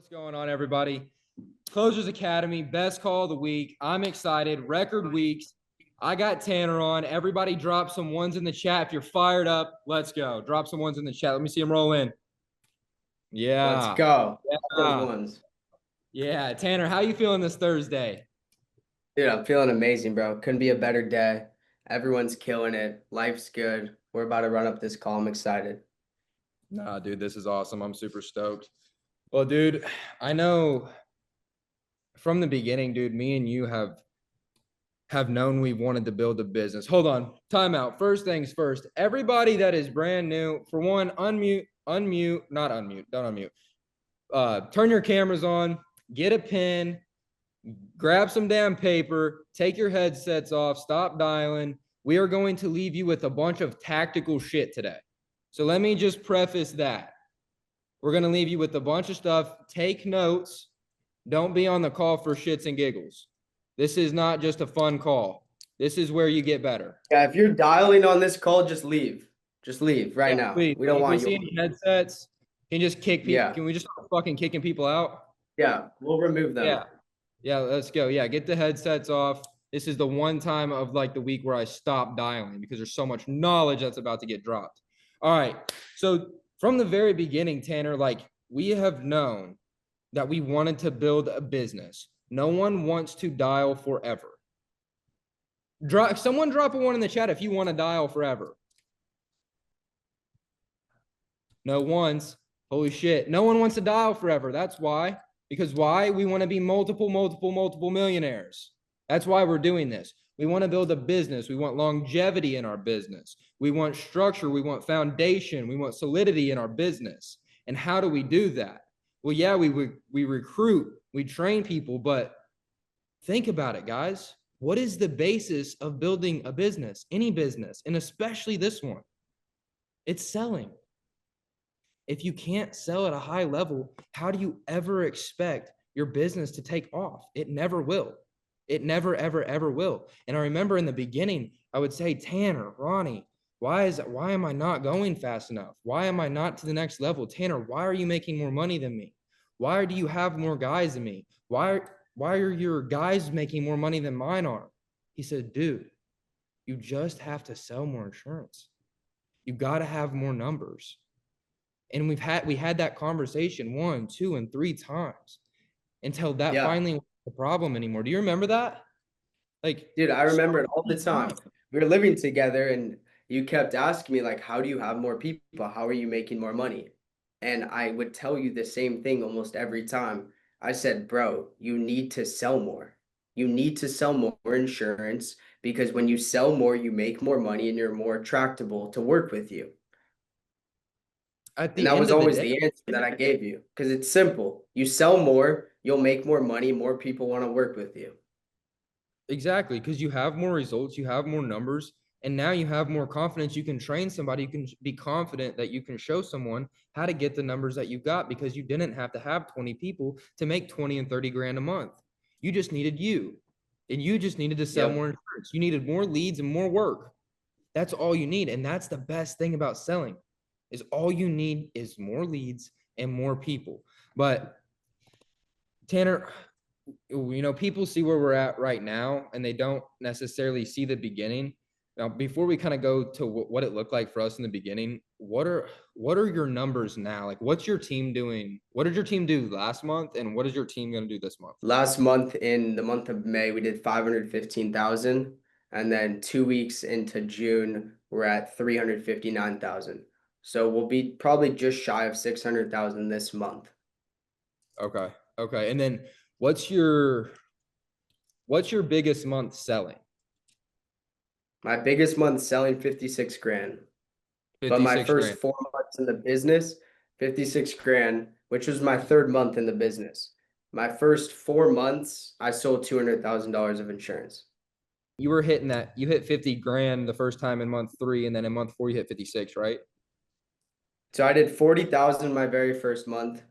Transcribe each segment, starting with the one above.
What's going on, everybody? Closerz Academy, best call of the week. I'm excited. Record weeks. I got Tanner on. Everybody drop some ones in the chat. If you're fired up, let's go. Drop some ones in the chat. Let me see them roll in. Yeah. Let's go. Yeah. Those ones. Yeah. Tanner, how you feeling this Thursday? Dude, I'm feeling amazing, bro. Couldn't be a better day. Everyone's killing it. Life's good. We're about to run up this call. I'm excited. Nah, dude, this is awesome. I'm super stoked. Well, dude, I know from the beginning, dude, me and you have known we wanted to build a business. Hold on, timeout. First things first, everybody that is brand new, for one, not unmute, don't unmute. Turn your cameras on, get a pen, grab some damn paper, take your headsets off, stop dialing. We are going to leave you with a bunch of tactical shit today. So let me just preface that. We're going to leave you with a bunch of stuff. Take notes. Don't be on the call for shits and giggles. This is not just a fun call. This is where you get better. Yeah, if you're dialing on this call, just leave. Just leave right now. Please. We don't want you. See any headsets? Can you just kick people? Yeah. Can we just start fucking kicking people out? Yeah, we'll remove them. Yeah, let's go. Yeah, get the headsets off. This is the one time of like the week where I stop dialing because there's so much knowledge that's about to get dropped. All right. So from the very beginning, Tanner, like we have known that we wanted to build a business. No one wants to dial forever. Someone drop a one in the chat if you want to dial forever. No ones. Holy shit. No one wants to dial forever. That's why. Because why? We want to be multiple millionaires. That's why we're doing this. We want to build a business. We want longevity in our business. We want structure. We want foundation. We want solidity in our business. And how do we do that? Well, yeah, we recruit, we train people, but think about it, guys. What is the basis of building a business, any business, and especially this one? It's selling. If you can't sell at a high level, how do you ever expect your business to take off? It never will. It never, ever will. And I remember in the beginning, I would say, Tanner, Ronnie, why am I not going fast enough? Why am I not to the next level? Tanner, why are you making more money than me? Why do you have more guys than me? Why are your guys making more money than mine are? He said, dude, you just have to sell more insurance. You got to have more numbers. And we had that conversation 1, 2, and 3 times until that finally wasn't the problem anymore. Do you remember that? Like, dude, I remember it all the time. We were living together and you kept asking me, like, how do you have more people? How are you making more money? And I would tell you the same thing almost every time. I said, bro, you need to sell more. You need to sell more insurance because when you sell more, you make more money and you're more attractable to work with you. And that was always the answer that I gave you because it's simple. You sell more, you'll make more money, more people want to work with you. Exactly, because you have more results, you have more numbers, and now you have more confidence. You can train somebody. You can be confident that you can show someone how to get the numbers that you got because you didn't have to have 20 people to make 20 and 30 grand a month. You just needed you, and you just needed to sell more insurance. You needed more leads and more work. That's all you need, and that's the best thing about selling is all you need is more leads and more people. But Tanner, you know, people see where we're at right now and they don't necessarily see the beginning. Now, before we kind of go to what it looked like for us in the beginning, what are your numbers now? Like, what's your team doing? What did your team do last month? And what is your team going to do this month? Last month, in the month of May, we did 515,000. And then 2 weeks into June, we're at 359,000. So we'll be probably just shy of 600,000 this month. Okay. Okay. And then what's your biggest month selling? My biggest month selling 56 grand. But my first 4 months in the business, 56 grand, which was my 3rd month in the business. My first 4 months, I sold $200,000 of insurance. You were hitting that. You hit 50 grand the first time in month 3, and then in month 4 you hit 56, right? So I did 40,000 my very first month.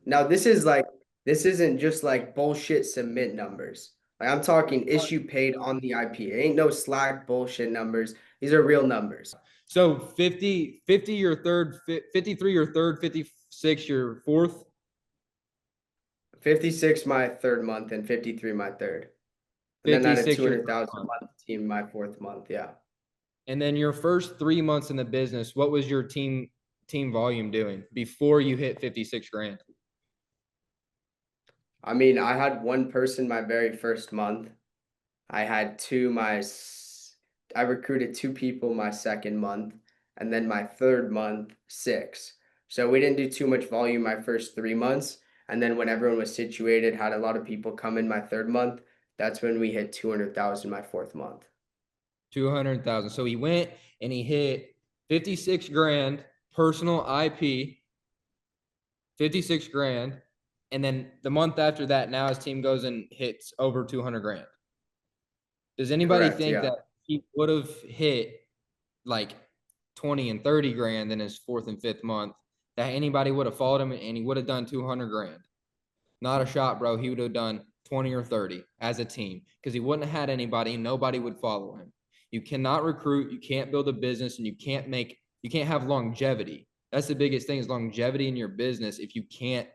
Now this isn't just like bullshit submit numbers. Like I'm talking issue paid on the IP. It ain't no Slack bullshit numbers. These are real numbers. So 50 your third, 53 your third, 56 your fourth. 56 my third month and 53 my third. And then I had a 56 your first 200,000 month. month team my fourth month. Yeah. And then your first 3 months in the business, what was your team volume doing before you hit 56 grand? I mean, I had one person my very first month. I had I recruited 2 people my second month, and then my third month, 6. So we didn't do too much volume my first 3 months. And then when everyone was situated, had a lot of people come in my third month, that's when we hit 200,000 my fourth month. 200,000. So he went and he hit 56 grand personal IP, 56 grand. And then the month after that, now his team goes and hits over 200 grand. Does anybody Correct, think yeah. that he would have hit like 20 and 30 grand in his fourth and fifth month, that anybody would have followed him and he would have done 200 grand? Not a shot, bro. He would have done 20 or 30 as a team because he wouldn't have had anybody and nobody would follow him. You cannot recruit, you can't build a business, and you can't have longevity. That's the biggest thing, is longevity in your business if you can't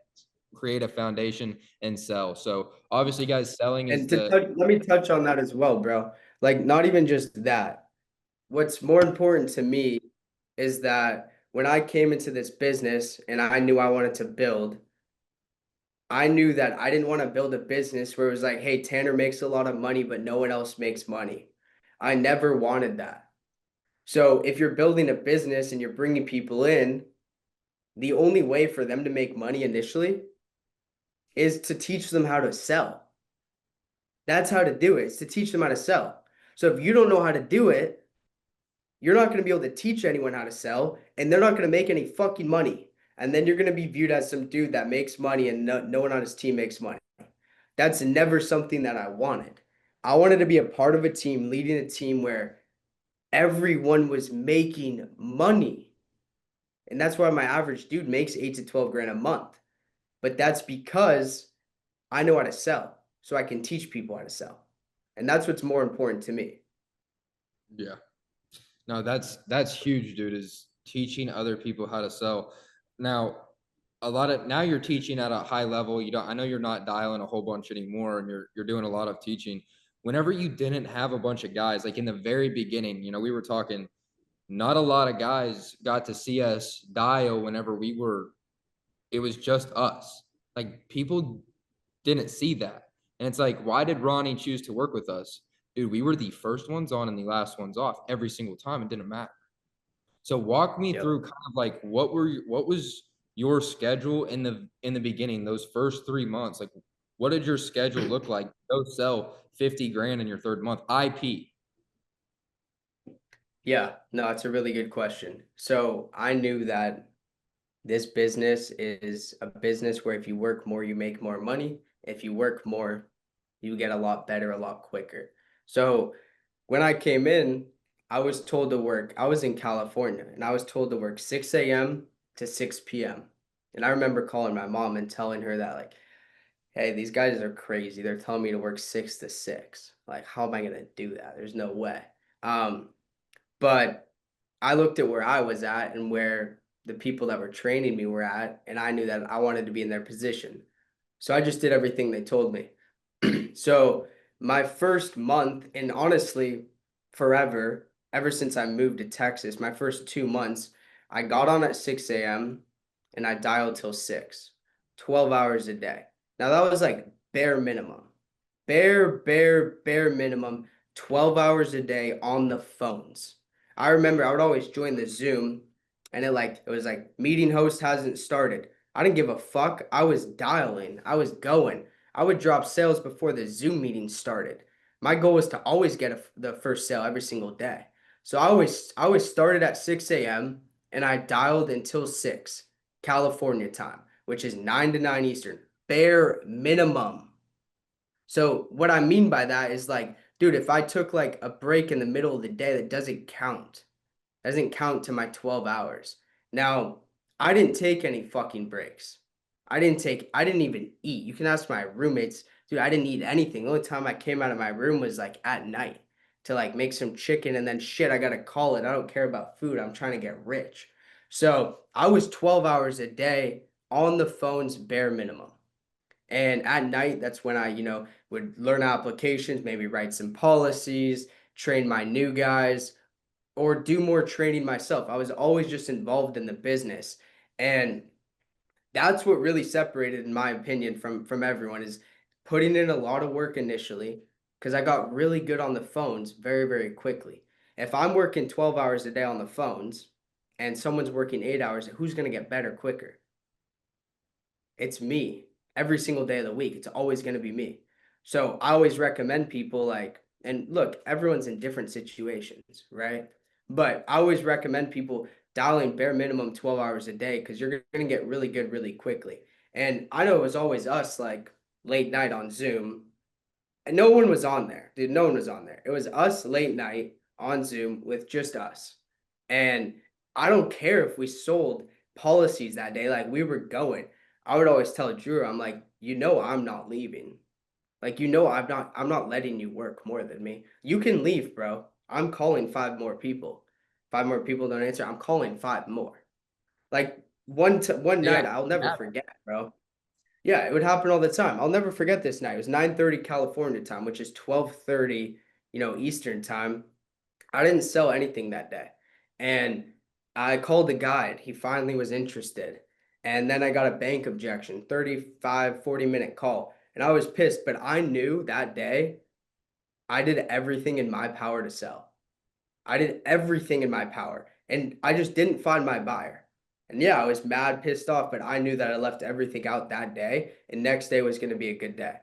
create a foundation and sell. So obviously, guys, selling is And the let me touch on that as well, bro. Like, not even just that. What's more important to me is that when I came into this business and I knew I wanted to build, I knew that I didn't want to build a business where it was like, hey, Tanner makes a lot of money, but no one else makes money. I never wanted that. So if you're building a business and you're bringing people in, the only way for them to make money initially is to teach them how to sell. That's how to do it. It's to teach them how to sell. So if you don't know how to do it, you're not going to be able to teach anyone how to sell, and they're not going to make any fucking money. And then you're going to be viewed as some dude that makes money and no one on his team makes money. That's never something that I wanted. I wanted to be a part of a team, leading a team where everyone was making money. And that's why my average dude makes 8 to 12 grand a month. But that's because I know how to sell, so I can teach people how to sell. And that's what's more important to me. yeah. No, that's huge, dude, is teaching other people how to sell. Now, now you're teaching at a high level. I know you're not dialing a whole bunch anymore, and you're doing a lot of teaching. Whenever you didn't have a bunch of guys, like in the very beginning, we were talking, not a lot of guys got to see us dial whenever it was just us. Like, people didn't see that. And it's like, why did Ronnie choose to work with us? Dude, we were the first ones on and the last ones off every single time. It didn't matter. So walk me Yep. through kind of like what was your schedule in the beginning, those first 3 months? Like, what did your schedule look like? Go sell 50 grand in your third month. IP. Yeah, no, it's a really good question. So I knew that this business is a business where if you work more, you make more money. If you work more, you get a lot better, a lot quicker. So when I came in, I was told to work. I was in California and I was told to work 6 a.m. to 6 p.m. And I remember calling my mom and telling her that, like, hey, these guys are crazy. They're telling me to work 6 to 6. Like, how am I going to do that? There's no way. Um, but I looked at where I was at and where the people that were training me were at, and I knew that I wanted to be in their position. So I just did everything they told me. So my first month, and honestly, forever, ever since I moved to Texas, my first 2 months, I got on at 6 a.m. and I dialed till 6, 12 hours a day. Now that was like bare minimum, bare minimum, 12 hours a day on the phones. I remember I would always join the Zoom and it was like meeting host hasn't started. I didn't give a fuck. I was dialing. I was going. I would drop sales before the Zoom meeting started. My goal was to always get the first sale every single day. So I always started at 6 a.m. and I dialed until 6 California time, which is 9 to 9 Eastern, bare minimum. So what I mean by that is like, dude, if I took like a break in the middle of the day, that doesn't count. Doesn't count to my 12 hours. Now, I didn't take any fucking breaks. I didn't even eat. You can ask my roommates, dude, I didn't eat anything. The only time I came out of my room was like at night to like make some chicken and then shit, I gotta call it. I don't care about food. I'm trying to get rich. So I was 12 hours a day on the phones bare minimum. And at night, that's when I, would learn applications, maybe write some policies, train my new guys, or do more training myself. I was always just involved in the business. And that's what really separated, in my opinion, from everyone, is putting in a lot of work initially, because I got really good on the phones very, very quickly. If I'm working 12 hours a day on the phones and someone's working 8 hours, who's going to get better quicker? It's me. Every single day of the week, it's always going to be me. So I always recommend people, like, and look, everyone's in different situations, right? But I always recommend people dialing bare minimum 12 hours a day, because you're going to get really good really quickly. And I know it was always us, like, late night on Zoom, and no one was on there, dude. No one was on there. It was us late night on Zoom with just us. And I don't care if we sold policies that day, like, we were going. I would always tell Drew, I'm like, I'm not leaving. Like, I'm not letting you work more than me. You can leave, bro. I'm calling five more people. Five more people don't answer. I'm calling five more. Like, one Yeah. night I'll never forget, bro. Yeah, it would happen all the time. I'll never forget this night. It was 9:30 California time, which is 12:30, Eastern time. I didn't sell anything that day. And I called the guide. He finally was interested. And then I got a bank objection, 35, 40-minute call. And I was pissed, but I knew that day I did everything in my power to sell. I did everything in my power, and I just didn't find my buyer. And yeah, I was mad, pissed off, but I knew that I left everything out that day, and next day was going to be a good day.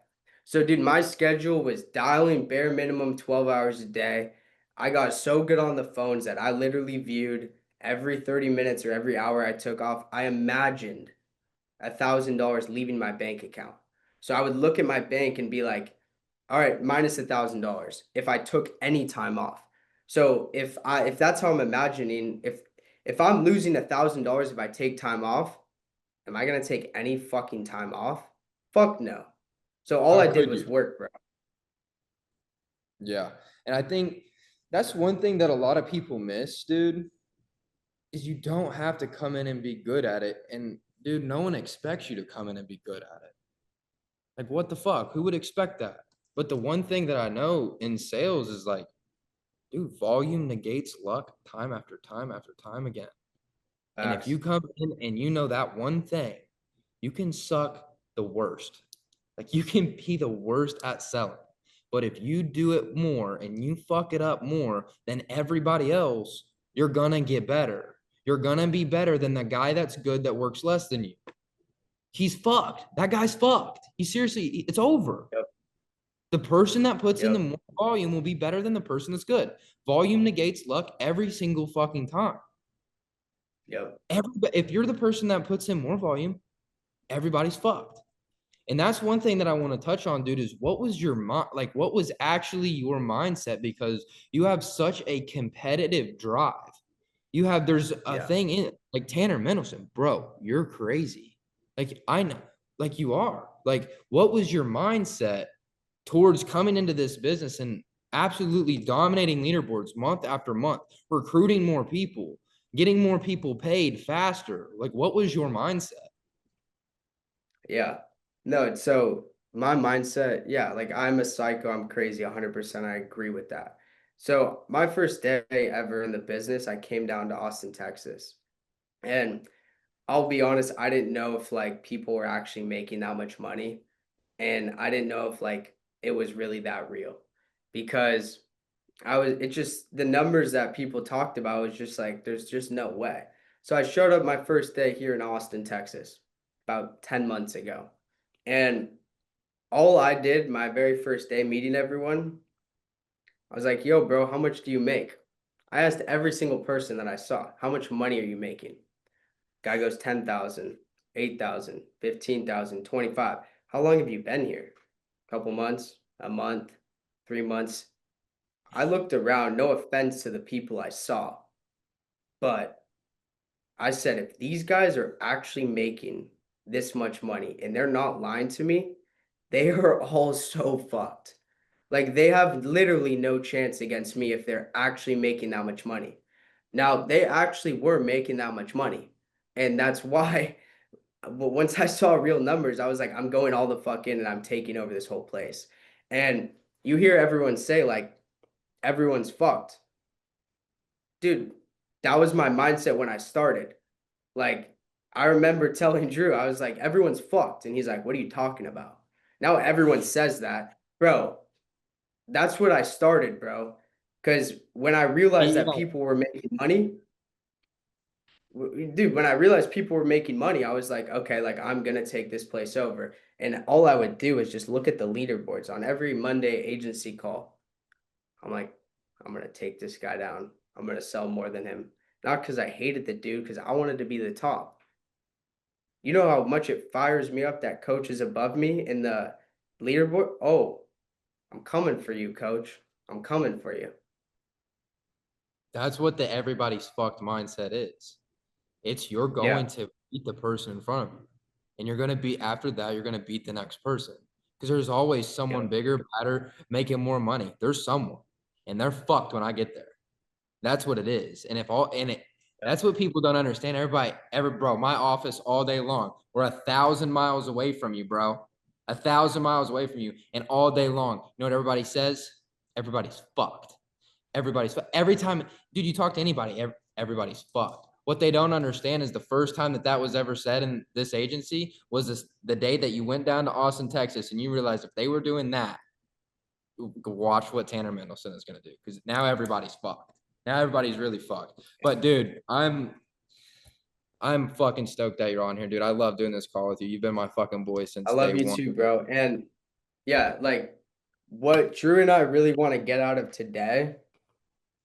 So, dude, my schedule was dialing bare minimum 12 hours a day. I got so good on the phones that I literally viewed every 30 minutes or every hour I took off. I imagined $1,000 leaving my bank account. So I would look at my bank and be like, all right, minus $1,000 if I took any time off. So if that's how I'm imagining, if I'm losing $1,000 if I take time off, am I gonna take any fucking time off? Fuck no. So all How I did could was you? work, bro. Yeah. And I think that's one thing that a lot of people miss, dude, is you don't have to come in and be good at it. And dude, no one expects you to come in and be good at it. Like, what the fuck? Who would expect that? But the one thing that I know in sales is like, dude, volume negates luck time after time after time again. And if Facts. you come in and you know that one thing, you can suck the worst. Like, you can be the worst at selling. But if you do it more and you fuck it up more than everybody else, you're gonna get better. You're gonna be better than the guy that's good that works less than you. He's fucked. That guy's fucked. He seriously, it's over. Yep. The person that puts in the Yep. more volume will be better than the person that's good. Volume negates luck every single fucking time. Yep. If you're the person that puts in more volume, everybody's fucked. And that's one thing that I want to touch on, dude, is what was your mind, like what was actually your mindset? Because you have such a competitive drive. There's a Yeah. thing in it, like Tanner Mendelsohn, bro, you're crazy. Like I know, like you are. Like, what was your mindset towards coming into this business and absolutely dominating leaderboards month after month, recruiting more people, getting more people paid faster? Like, what was your mindset? Yeah. No, so my mindset, yeah, like, I'm a psycho, I'm crazy, 100%. I agree with that. So my first day ever in the business, I came down to Austin, Texas. And I'll be honest, I didn't know if, like, people were actually making that much money. And I didn't know if, like, it was really that real, because it just, the numbers that people talked about was just like, there's just no way. So I showed up my first day here in Austin, Texas, about 10 months ago. And all I did my very first day meeting everyone, I was like, yo, bro, how much do you make? I asked every single person that I saw, how much money are you making? Guy goes 10,000, 8,000, 15,000, 25. How long have you been here? Couple months, a month, 3 months. I looked around, no offense to the people I saw, but I said, if these guys are actually making this much money and they're not lying to me, they are all so fucked. Like, they have literally no chance against me if they're actually making that much money. Now, they actually were making that much money. And that's why but once I saw real numbers, I was like, I'm going all the fuck in and I'm taking over this whole place. And you hear everyone say like everyone's fucked. Dude, that was my mindset when I started. Like, I remember telling Drew, I was like, everyone's fucked. And he's like, what are you talking about? Now everyone says that. Bro, that's what I started, bro. Because when I realized Yeah. that people were making money, dude, when I realized people were making money, I was like, okay, like I'm gonna take this place over. And all I would do is just look at the leaderboards on every Monday agency call. I'm like, I'm gonna take this guy down. I'm gonna sell more than him. Not because I hated the dude, because I wanted to be the top. You know how much it fires me up that coach is above me in the leaderboard? Oh, I'm coming for you, coach. I'm coming for you. That's what the everybody's fucked mindset is. It's you're going Yeah. to beat the person in front of you. And you're going to beat after that, you're going to beat the next person. Because there's always someone Yep. bigger, better, making more money. There's someone. And they're fucked when I get there. That's what it is. And if all and it that's what people don't understand. Bro, my office all day long. We're 1,000 miles away from you, bro. 1,000 miles away from you. And all day long. You know what everybody says? Everybody's fucked. Every time, dude, you talk to anybody, everybody's fucked. What they don't understand is the first time that that was ever said in this agency was the day that you went down to Austin, Texas, and you realized if they were doing that, watch what Tanner Mendelsohn is going to do, because now everybody's fucked. Now everybody's really fucked. But dude, I'm fucking stoked that you're on here, dude. I love doing this call with you. You've been my fucking boy I since day love you one. too, bro. And yeah, like what Drew and I really want to get out of today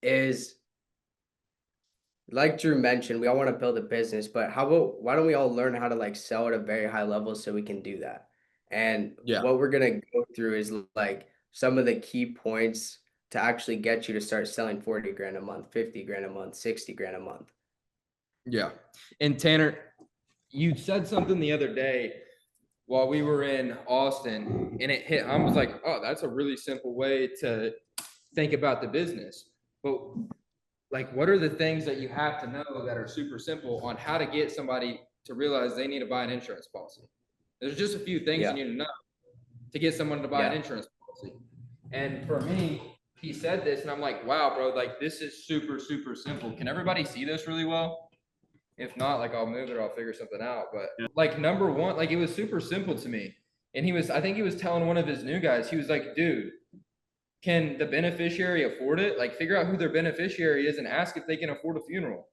is like Drew mentioned, we all want to build a business, but how about why don't we all learn how to like sell at a very high level so we can do that? And Yeah. what we're gonna go through is like some of the key points to actually get you to start selling 40 grand a month, 50 grand a month, 60 grand a month. Yeah. And Tanner, you said something the other day while we were in Austin, and it hit. I was like, oh, that's a really simple way to think about the business. But like, what are the things that you have to know that are super simple on how to get somebody to realize they need to buy an insurance policy? There's just a few things you Yeah. need to know to get someone to buy an Yeah. insurance policy. And for me, he said this, and I'm like, wow, bro, like this is super, super simple. Can everybody see this really well? If not, like I'll move it or I'll figure something out. But like number one, like it was super simple to me. And I think he was telling one of his new guys, he was like, dude, can the beneficiary afford it? Like figure out who their beneficiary is and ask if they can afford a funeral.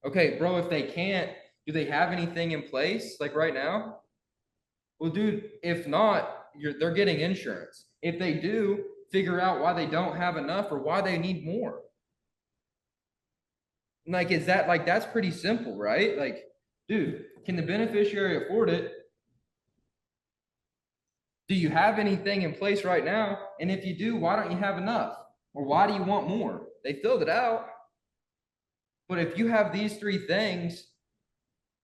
Okay, bro, if they can't, do they have anything in place like right now? Well, dude, if not, they're getting insurance. If they do, figure out why they don't have enough or why they need more. Like, is that like that's pretty simple, right? Like, dude, can the beneficiary afford it? Do you have anything in place right now? And if you do, why don't you have enough? Or why do you want more? They filled it out. But if you have these three things,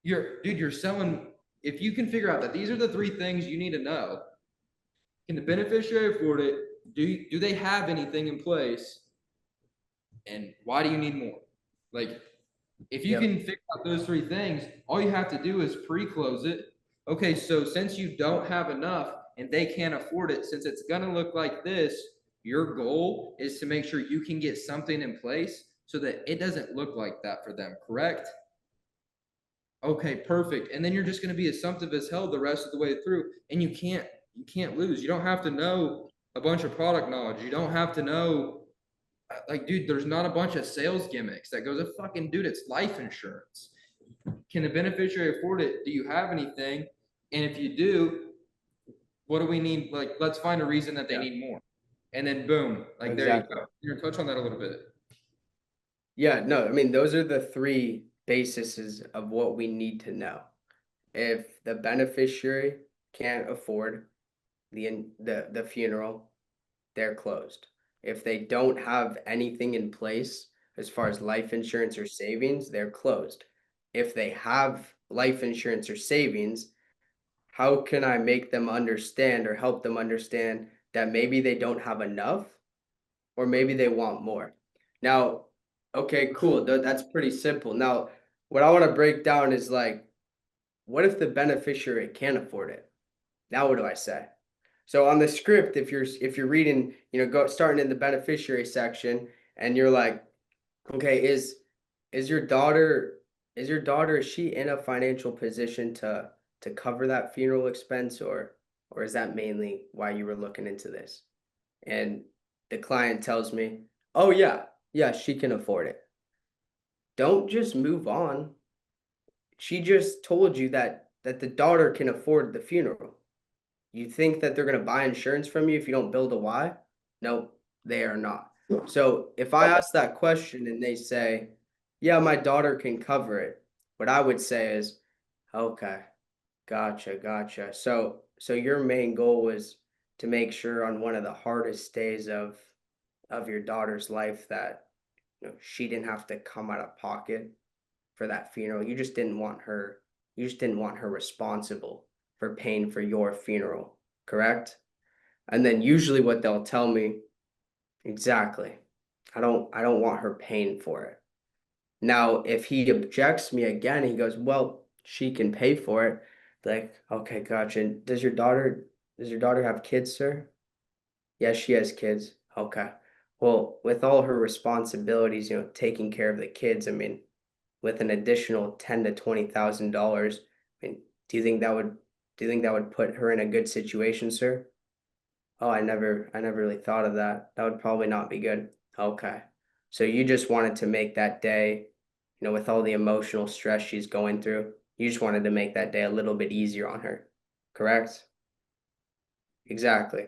you're selling. If you can figure out that these are the three things you need to know, can the beneficiary afford it? Do they have anything in place? And why do you need more? Like, if you Yep. can figure out those three things, all you have to do is pre-close it. Okay, so since you don't have enough and they can't afford it, since it's going to look like this, your goal is to make sure you can get something in place so that it doesn't look like that for them, correct? Okay, perfect. And then you're just going to be assumptive as hell the rest of the way through, and you can't lose. You don't have to know a bunch of product knowledge. You don't have to know like, dude, there's not a bunch of sales gimmicks that goes, a fucking dude, it's life insurance. Can the beneficiary afford it? Do you have anything? And if you do, what do we need? Like, let's find a reason that they Yeah. need more. And then boom, like there you Exactly. go. You're touch on that a little bit. Yeah, no, I mean those are the three bases of what we need to know. If the beneficiary can't afford the funeral, they're closed. If they don't have anything in place as far as life insurance or savings, they're closed. If they have life insurance or savings, how can I make them understand or help them understand that maybe they don't have enough or maybe they want more? Now, okay, cool. That's pretty simple. Now, what I want to break down is like what if the beneficiary can't afford it? Now what do I say? So on the script, if you're reading, go starting in the beneficiary section, and you're like, okay, is your daughter is she in a financial position to cover that funeral expense, or is that mainly why you were looking into this? And the client tells me, oh yeah, she can afford it. Don't just move on. She just told you that the daughter can afford the funeral. You think that they're gonna buy insurance from you if you don't build a why? No, they are not. So if I ask that question and they say, yeah, my daughter can cover it, what I would say is, okay, gotcha. So your main goal was to make sure on one of the hardest days of your daughter's life that she didn't have to come out of pocket for that funeral. You just didn't want her responsible for paying for your funeral, correct? And then usually what they'll tell me, exactly. I don't want her paying for it. Now, if he objects me again, he goes, well, she can pay for it. Like, okay, gotcha. Does your daughter have kids, sir? Yes, she has kids. Okay. Well, with all her responsibilities, taking care of the kids, I mean, with an additional ten to $20,000, I mean, do you think that would put her in a good situation, sir? Oh, I never really thought of that. That would probably not be good. Okay. So you just wanted to make that day, with all the emotional stress she's going through, you just wanted to make that day a little bit easier on her, correct? Exactly.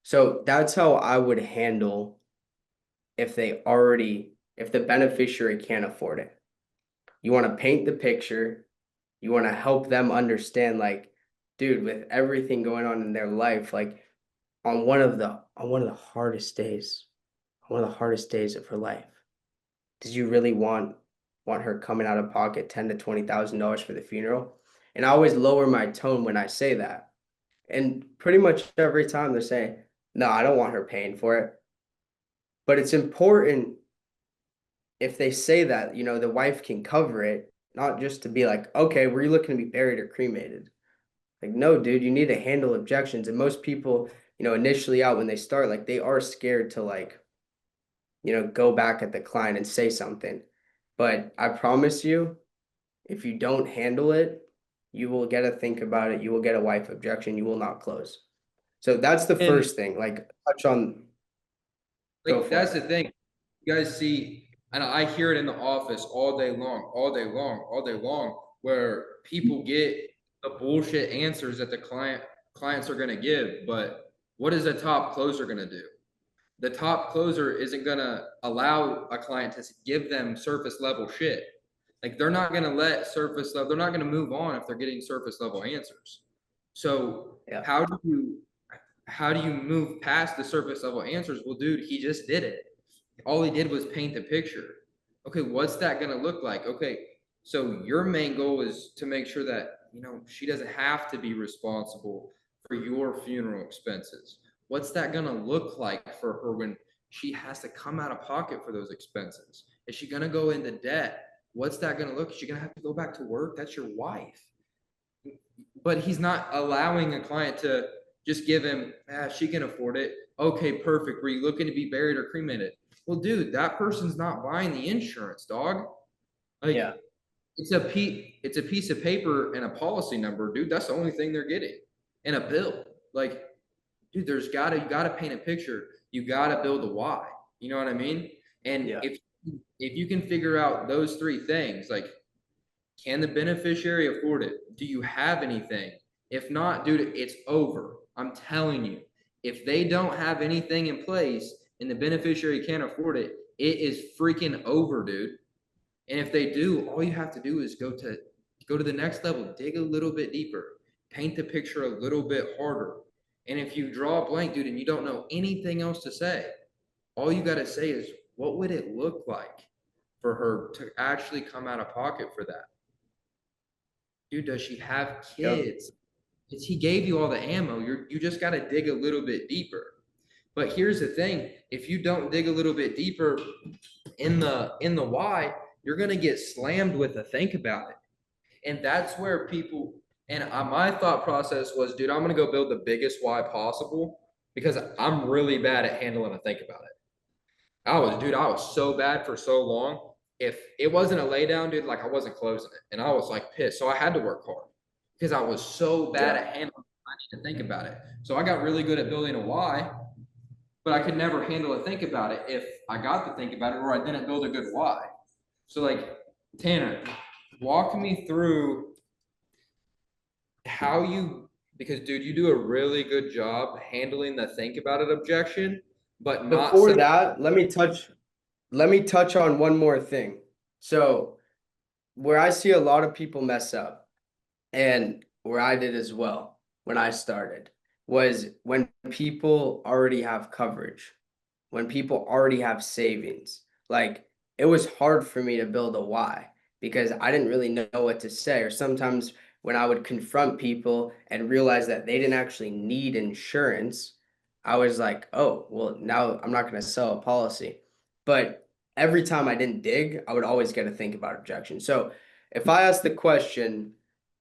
So that's how I would handle if the beneficiary can't afford it. You want to paint the picture, you want to help them understand, like, dude, with everything going on in their life, like on one of the hardest days, one of the hardest days of her life, did you really want her coming out of pocket $10,000 to $20,000 for the funeral? And I always lower my tone when I say that. And pretty much every time they're saying, no, I don't want her paying for it. But it's important if they say that, the wife can cover it, not just to be like, okay, were you looking to be buried or cremated? Like, no, dude, you need to handle objections. And most people, initially out when they start, like they are scared to like, go back at the client and say something. But I promise you, if you don't handle it, you will get to think about it. You will get a wife objection. You will not close. So that's the And first thing. Like touch on, go like for that's it. the thing. You guys see, and I hear it in the office all day long, all day long, all day long, where people get the bullshit answers that the clients are gonna give. But what is a top closer gonna do? The top closer isn't gonna allow a client to give them surface level shit. Like they're not gonna let surface level, they're not gonna move on if they're getting surface level answers. So Yeah. how do you move past the surface level answers? Well, dude, he just did it. All he did was paint the picture. Okay, what's that gonna look like? Okay, so your main goal is to make sure that she doesn't have to be responsible for your funeral expenses. What's that gonna look like for her when she has to come out of pocket for those expenses? Is she gonna go into debt? What's that gonna look? Is she gonna have to go back to work? That's your wife. But he's not allowing a client to just give him, she can afford it. Okay, perfect. Were you looking to be buried or cremated? Well, dude, that person's not buying the insurance, dog. Yeah. Like it's a piece of paper and a policy number, dude. That's the only thing they're getting. And a bill. Like, dude, you gotta paint a picture. You gotta build a why. You know what I mean? And Yeah. if you can figure out those three things, like, can the beneficiary afford it? Do you have anything? If not, dude, it's over. I'm telling you. If they don't have anything in place and the beneficiary can't afford it, it is freaking over, dude. And if they do, all you have to do is go to the next level, dig a little bit deeper, paint the picture a little bit harder. And if you draw a blank, dude, and you don't know anything else to say, all you got to say is, what would it look like for her to actually come out of pocket for that? Dude, does she have Yep. kids? It's, he gave you all the ammo. You just got to dig a little bit deeper. But here's the thing: if you don't dig a little bit deeper in the why, you're gonna get slammed with a think about it. And that's where people And my thought process was, dude, I'm gonna go build the biggest why possible because I'm really bad at handling a think about it. Dude, I was so bad for so long. If it wasn't a lay down, dude, like I wasn't closing it. And I was like pissed. So I had to work hard because I was so bad Yeah. at handling. I need to think about it. So I got really good at building a why, but I could never handle a think about it if I got to think about it or I didn't build a good why. So like Tanner, walk me through how you, because dude, you do a really good job handling the think about it objection, but not Before saying. that, let me touch on one more thing. So where I see a lot of people mess up, and where I did as well when I started, was when people already have coverage, when people already have savings. Like it was hard for me to build a why because I didn't really know what to say. Or sometimes when I would confront people and realize that they didn't actually need insurance, I was like, oh, well, now I'm not going to sell a policy. But every time I didn't dig, I would always get to think about objection. So if I ask the question,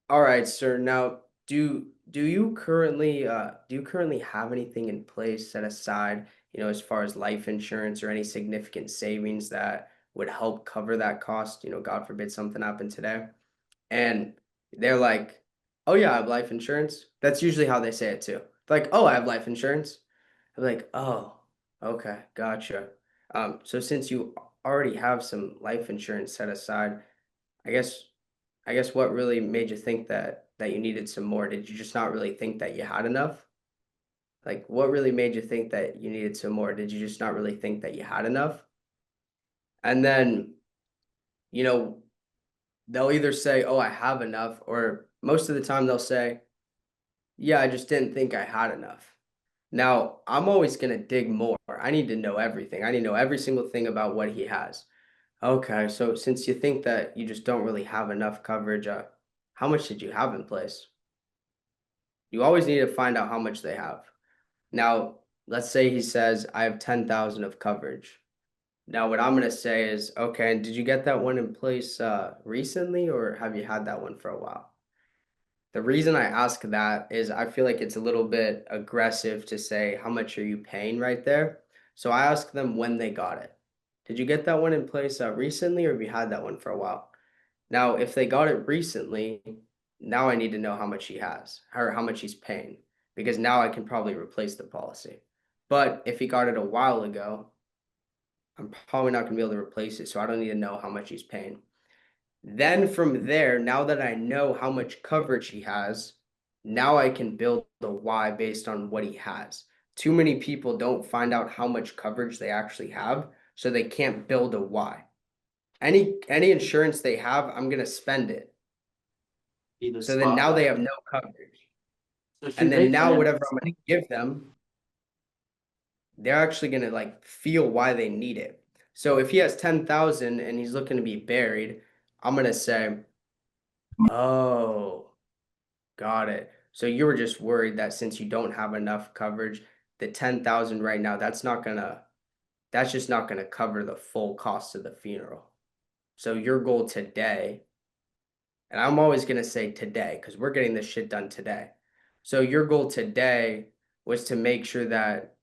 all right, sir, now do you currently have anything in place set aside, as far as life insurance or any significant savings that would help cover that cost, God forbid something happened today? And they're like, "Oh yeah, I have life insurance." That's usually how they say it too. Like, "Oh, I have life insurance." I'm like, "Oh, okay, gotcha." So since you already have some life insurance set aside, I guess I guess what really made you think that you needed some more? Did you just not really think that you had enough? Like, what really made you think that you needed some more? Did you just not really think that you had enough? And then, you know, they'll either say, "Oh, I have enough," or most of the time they'll say, "Yeah, I just didn't think I had enough." Now, I'm always gonna dig more. I need to know everything. I need to know every single thing about what he has. Okay, so since you think that you just don't really have enough coverage, how much did you have in place? You always need to find out how much they have. Now, let's say he says, I have 10,000 of coverage. Now, what I'm going to say is, okay, and did you get that one in place recently, or have you had that one for a while? The reason I ask that is I feel like it's a little bit aggressive to say, how much are you paying right there? So I ask them when they got it. Did you get that one in place recently, or have you had that one for a while? Now, if they got it recently, now I need to know how much he has or how much he's paying because now I can probably replace the policy. But if he got it a while ago, I'm probably not going to be able to replace it. So I don't need to know how much he's paying. Then from there, now that I know how much coverage he has, now I can build the why based on what he has. Too many people don't find out how much coverage they actually have, so they can't build a why. Any insurance they have, I'm gonna spend it. Be the So then now they spotlight. have no coverage. So And shoot, then hey, now man. whatever I'm gonna give them, they're actually gonna like feel why they need it. So if he has 10,000 and he's looking to be buried, I'm gonna say, oh, got it. So you were just worried that since you don't have enough coverage, the 10,000 right now, that's just not gonna cover the full cost of the funeral. So your goal today, and I'm always going to say today because we're getting this shit done today. So your goal today was to make sure that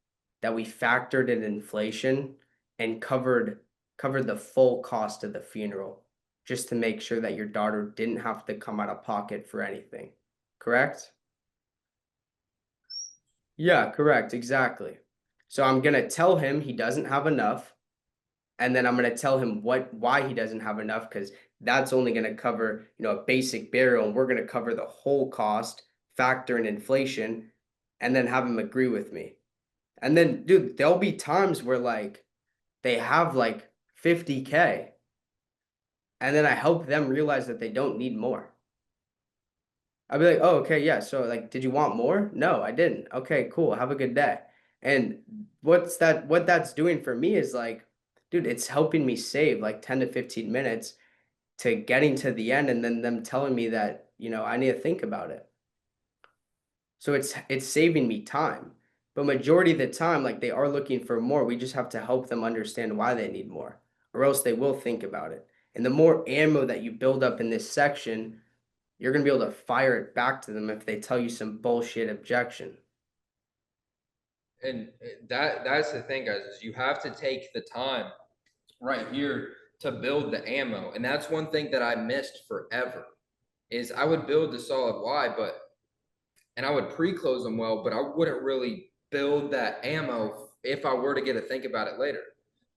we factored in inflation and covered the full cost of the funeral just to make sure that your daughter didn't have to come out of pocket for anything. Correct? Yeah, correct. Exactly. So I'm going to tell him he doesn't have enough, and then I'm going to tell him why he doesn't have enough because that's only going to cover, a basic burial, and we're going to cover the whole cost, factor in inflation, and then have him agree with me. And then, dude, there'll be times where like they have like 50K, and then I help them realize that they don't need more. I'll be like, oh, okay, yeah. So like, did you want more? No, I didn't. Okay, cool. Have a good day. And what that's doing for me is like, dude, it's helping me save like 10 to 15 minutes to getting to the end and then them telling me that, I need to think about it. So it's saving me time. But majority of the time, like they are looking for more. We just have to help them understand why they need more, or else they will think about it. And the more ammo that you build up in this section, you're gonna be able to fire it back to them if they tell you some bullshit objection. And that's the thing, guys, is you have to take the time right here to build the ammo. And that's one thing that I missed forever is I would build the solid Y, and I would pre-close them well, but I wouldn't really build that ammo if I were to get to think about it later.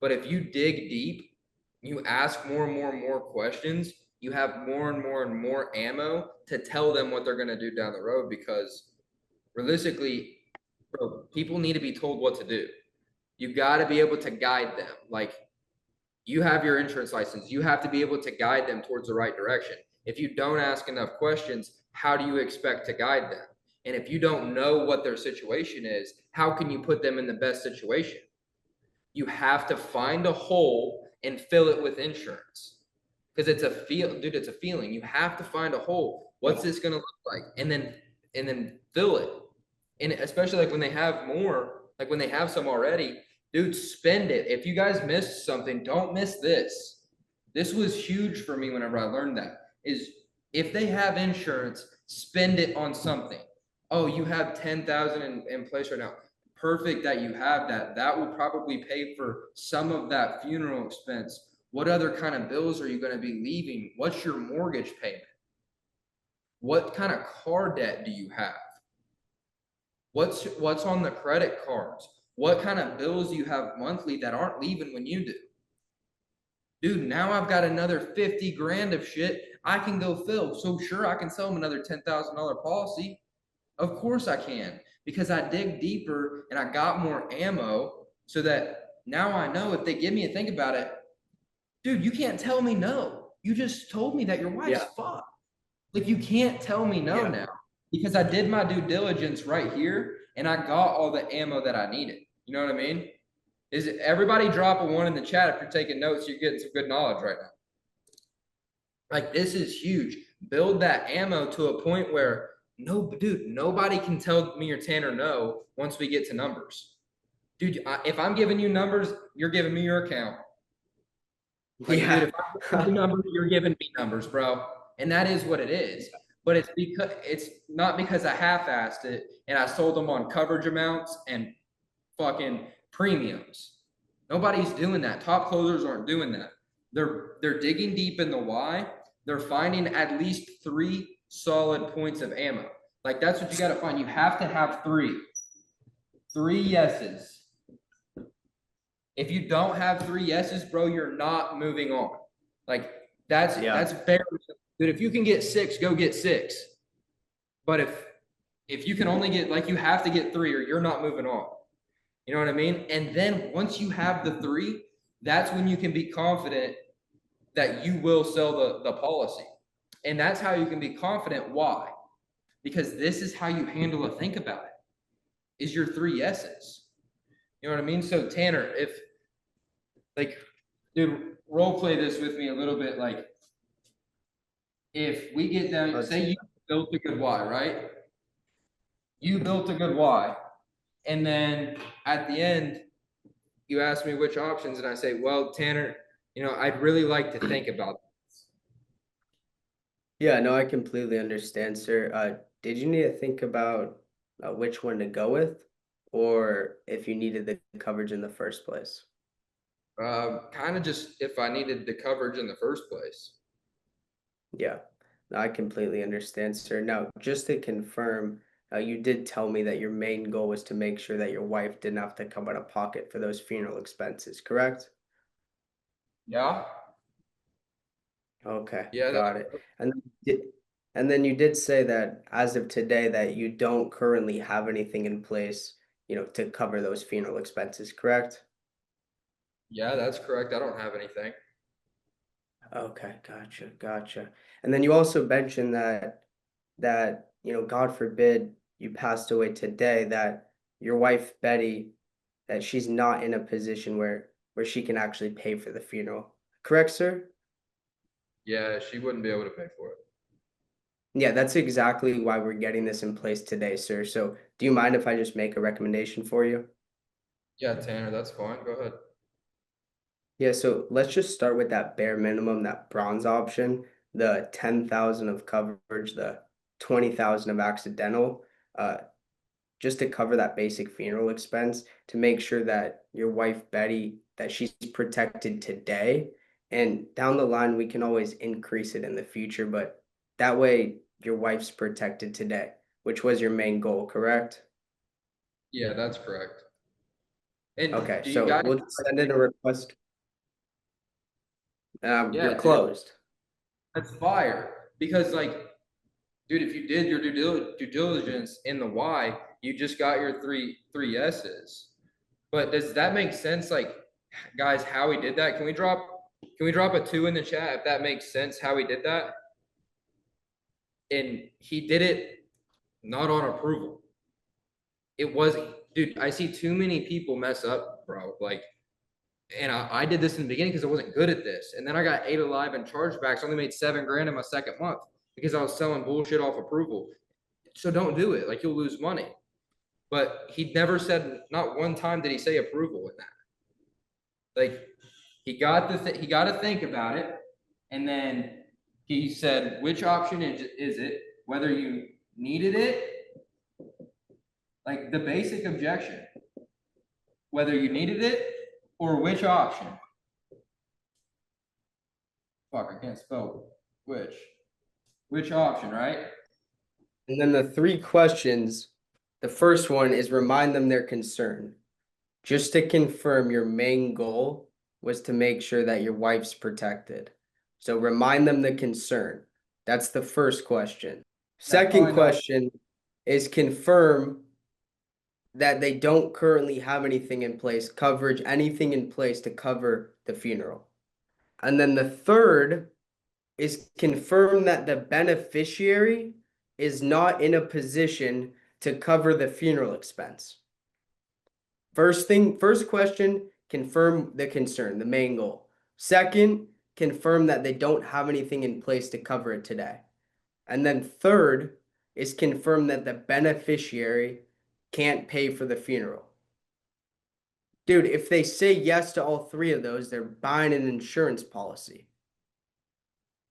But if you dig deep, you ask more and more and more questions, you have more and more and more ammo to tell them what they're going to do down the road, because realistically, bro, people need to be told what to do. You got to be able to guide them. Like, you have your insurance license, you have to be able to guide them towards the right direction. If you don't ask enough questions, how do you expect to guide them? And if you don't know what their situation is, how can you put them in the best situation? You have to find a hole and fill it with insurance, because it's a dude, it's a feeling. You have to find a hole. What's this going to look like? And then fill it. And especially like when they have more, like when they have some already, dude, spend it. If you guys missed something, don't miss this. This was huge for me whenever I learned that, is if they have insurance, spend it on something. Oh, you have 10,000 in place right now. Perfect that you have that. That will probably pay for some of that funeral expense. What other kind of bills are you going to be leaving? What's your mortgage payment? What kind of car debt do you have? What's on the credit cards? What kind of bills do you have monthly that aren't leaving when you do? Dude, now I've got another 50 grand of shit I can go fill. So sure, I can sell them another $10,000 policy. Of course I can, because I dig deeper and I got more ammo, so that now I know if they give me a think about it, dude, you can't tell me no. You just told me that your wife's fucked. Like, you can't tell me no now, because I did my due diligence right here and I got all the ammo that I needed. You know what I mean? Is it, everybody drop a 1 in the chat if you're taking notes, you're getting some good knowledge right now. Like, this is huge. Build that ammo to a point where nobody can tell me or Tanner no once we get to numbers. Dude, if I'm giving you numbers, you're giving me your account. Like, dude, if I'm giving you numbers, you're giving me numbers, bro. And that is what it is. But it's not because I half-assed it and I sold them on coverage amounts and fucking premiums. Nobody's doing that. Top closers aren't doing that. They're digging deep in the why. They're finding at least 3 solid points of ammo. Like, that's what you got to find. You have to have 3 yeses. If you don't have 3 yeses, bro, you're not moving on. Like, that's fair. But if you can get 6, go get 6. But if you can only get, like, you have to get 3 or you're not moving on. You know what I mean? And then once you have the 3, that's when you can be confident that you will sell the policy. And that's how you can be confident. Why? Because this is how you handle a think about it, is your 3 yeses. You know what I mean? So Tanner, if, like, dude, role play this with me a little bit. Like, if we get down, say you built a good Y, right? You built a good Y. And then at the end, you ask me which options, and I say, well, Tanner, you know, I'd really like to think about this. Yeah, no, I completely understand, sir. Did you need to think about which one to go with, or if you needed the coverage in the first place? Kind of just if I needed the coverage in the first place. Yeah, no, I completely understand, sir. Now, just to confirm, you did tell me that your main goal was to make sure that your wife didn't have to come out of pocket for those funeral expenses, correct? Yeah. Okay, Yeah. got it. And then you did say that as of today that you don't currently have anything in place, to cover those funeral expenses, correct? Yeah, that's correct. I don't have anything. Okay, gotcha. And then you also mentioned that, God forbid you passed away today, that your wife Betty, that she's not in a position where she can actually pay for the funeral. Correct, sir? Yeah, she wouldn't be able to pay for it. Yeah, that's exactly why we're getting this in place today, sir. So do you mind if I just make a recommendation for you? Yeah, Tanner, that's fine. Go ahead. Yeah, so let's just start with that bare minimum, that bronze option. the 10,000 of coverage, the 20,000 of accidental, just to cover that basic funeral expense, to make sure that your wife Betty, that she's protected today, and down the line we can always increase it in the future, but that way your wife's protected today, which was your main goal, correct? Yeah, that's correct. And Okay, do you so guys, we'll send in a request. yeah, You're dude, closed. that's fire. Because like, dude, if you did your due diligence in the why, you just got your three S's. But does that make sense? Like, guys, how he did that? Can we drop a 2 in the chat if that makes sense? How he did that? And he did it not on approval. It wasn't, dude. I see too many people mess up, bro. Like, and I did this in the beginning because I wasn't good at this, and then I got 8 alive and chargebacks. Only made $7,000 in my second month because I was selling bullshit off approval. So don't do it. Like, you'll lose money. But he never said, not one time did he say approval in that. Like, he got to think about it, and then he said which option is it, whether you needed it, like the basic objection, whether you needed it or which option. Fuck, I can't spell which option, right? And then the 3 questions, the first one is remind them their concern. Just to confirm, your main goal was to make sure that your wife's protected. So remind them the concern. That's the first question. Second question is confirm that they don't currently have anything in place, anything in place to cover the funeral. And then the third is confirm that the beneficiary is not in a position to cover the funeral expense. First question, confirm the concern, the main goal. Second, confirm that they don't have anything in place to cover it today. And then third is confirm that the beneficiary can't pay for the funeral. Dude, if they say yes to all 3 of those, they're buying an insurance policy.